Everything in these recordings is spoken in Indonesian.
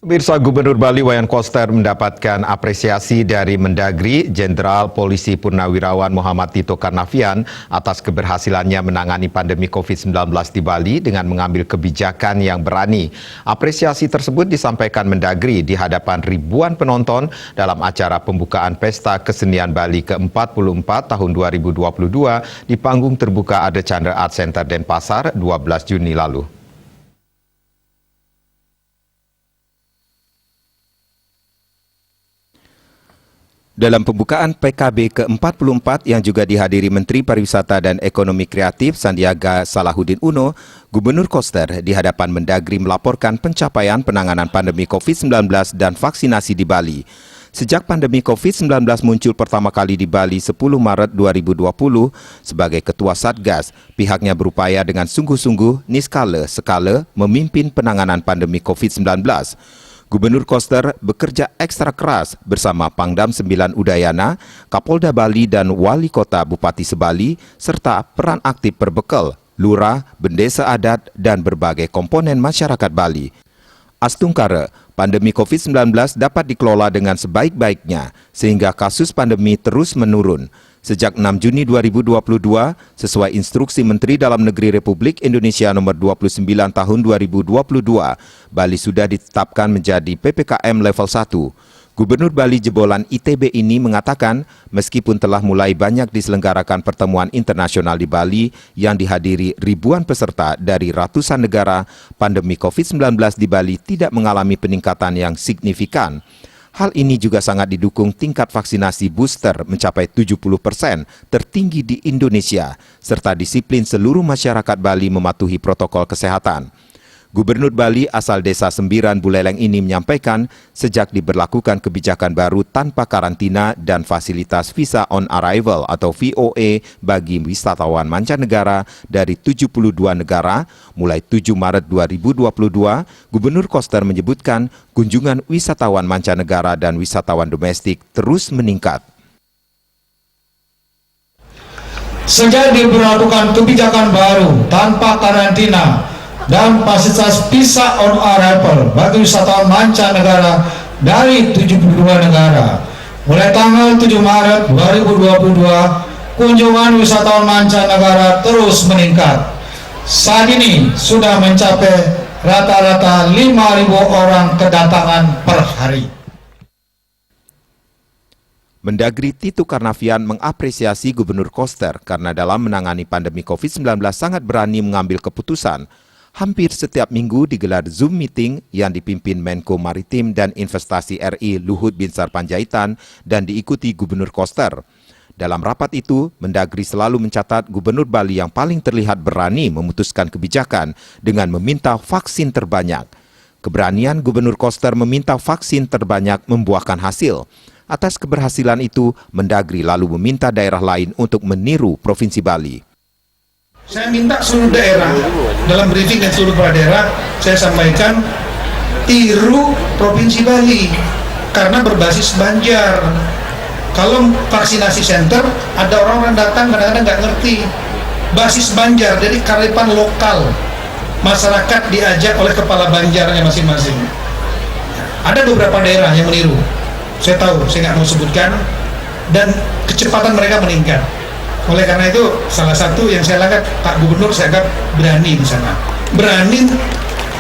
Pemirsa, Gubernur Bali Wayan Koster mendapatkan apresiasi dari Mendagri Jenderal Polisi Purnawirawan Muhammad Tito Karnavian atas keberhasilannya menangani pandemi COVID-19 di Bali dengan mengambil kebijakan yang berani. Apresiasi tersebut disampaikan Mendagri di hadapan ribuan penonton dalam acara pembukaan Pesta Kesenian Bali ke-44 tahun 2022 di panggung terbuka Ade Chandra Art Center Denpasar 12 Juni lalu. Dalam pembukaan PKB ke-44 yang juga dihadiri Menteri Pariwisata dan Ekonomi Kreatif Sandiaga Salahuddin Uno, Gubernur Koster di hadapan Mendagri melaporkan pencapaian penanganan pandemi COVID-19 dan vaksinasi di Bali. Sejak pandemi COVID-19 muncul pertama kali di Bali 10 Maret 2020, sebagai Ketua Satgas, pihaknya berupaya dengan sungguh-sungguh niskala memimpin penanganan pandemi COVID-19. Gubernur Koster bekerja ekstra keras bersama Pangdam 9 Udayana, Kapolda Bali dan Wali Kota Bupati Sebali, serta peran aktif perbekal, lurah, bendesa adat, dan berbagai komponen masyarakat Bali. Astungkara, pandemi COVID-19 dapat dikelola dengan sebaik-baiknya, sehingga kasus pandemi terus menurun. Sejak 6 Juni 2022, sesuai instruksi Menteri Dalam Negeri Republik Indonesia nomor 29 tahun 2022, Bali sudah ditetapkan menjadi PPKM level 1. Gubernur Bali jebolan ITB ini mengatakan, meskipun telah mulai banyak diselenggarakan pertemuan internasional di Bali yang dihadiri ribuan peserta dari ratusan negara, pandemi COVID-19 di Bali tidak mengalami peningkatan yang signifikan. Hal ini juga sangat didukung tingkat vaksinasi booster mencapai 70%, tertinggi di Indonesia, serta disiplin seluruh masyarakat Bali mematuhi protokol kesehatan. Gubernur Bali asal Desa Sembiran Buleleng ini menyampaikan, sejak diberlakukan kebijakan baru tanpa karantina dan fasilitas visa on arrival atau VOA bagi wisatawan mancanegara dari 72 negara, mulai 7 Maret 2022, Gubernur Koster menyebutkan kunjungan wisatawan mancanegara dan wisatawan domestik terus meningkat. Sejak diberlakukan kebijakan baru tanpa karantina dan fasilitas visa on arrival bagi wisatawan mancanegara dari 72 negara. Mulai tanggal 7 Maret 2022, kunjungan wisatawan mancanegara terus meningkat. Saat ini sudah mencapai rata-rata 5.000 orang kedatangan per hari. Mendagri Tito Karnavian mengapresiasi Gubernur Koster karena dalam menangani pandemi COVID-19 sangat berani mengambil keputusan. Hampir setiap minggu digelar Zoom meeting yang dipimpin Menko Maritim dan Investasi RI Luhut Binsar Panjaitan dan diikuti Gubernur Koster. Dalam rapat itu, Mendagri selalu mencatat Gubernur Bali yang paling terlihat berani memutuskan kebijakan dengan meminta vaksin terbanyak. Keberanian Gubernur Koster meminta vaksin terbanyak membuahkan hasil. Atas keberhasilan itu, Mendagri lalu meminta daerah lain untuk meniru Provinsi Bali. Saya minta seluruh daerah, dalam briefing dan seluruh kepala daerah, saya sampaikan tiru Provinsi Bali, karena berbasis Banjar. Kalau vaksinasi center, ada orang-orang datang kadang-kadang nggak ngerti. Basis Banjar, jadi kearifan lokal. Masyarakat diajak oleh kepala Banjarnya masing-masing. Ada beberapa daerah yang meniru. Saya tahu, saya nggak mau sebutkan, dan kecepatan mereka meningkat. Oleh karena itu, salah satu yang saya lakukan, Pak Gubernur saya anggap berani di sana. Berani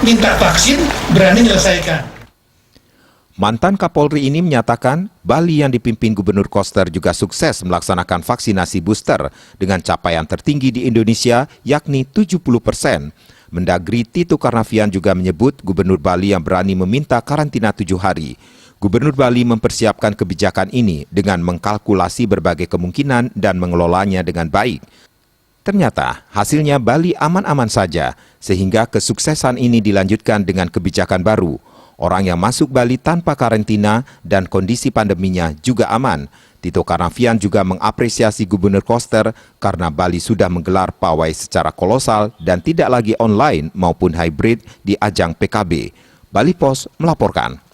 minta vaksin, berani menyelesaikan. Mantan Kapolri ini menyatakan, Bali yang dipimpin Gubernur Koster juga sukses melaksanakan vaksinasi booster dengan capaian tertinggi di Indonesia, yakni 70%. Mendagri Tito Karnavian juga menyebut Gubernur Bali yang berani meminta karantina 7 hari. Gubernur Bali mempersiapkan kebijakan ini dengan mengkalkulasi berbagai kemungkinan dan mengelolanya dengan baik. Ternyata hasilnya Bali aman-aman saja, sehingga kesuksesan ini dilanjutkan dengan kebijakan baru. Orang yang masuk Bali tanpa karantina dan kondisi pandeminya juga aman. Tito Karnavian juga mengapresiasi Gubernur Koster karena Bali sudah menggelar pawai secara kolosal dan tidak lagi online maupun hybrid di ajang PKB. Bali Pos melaporkan.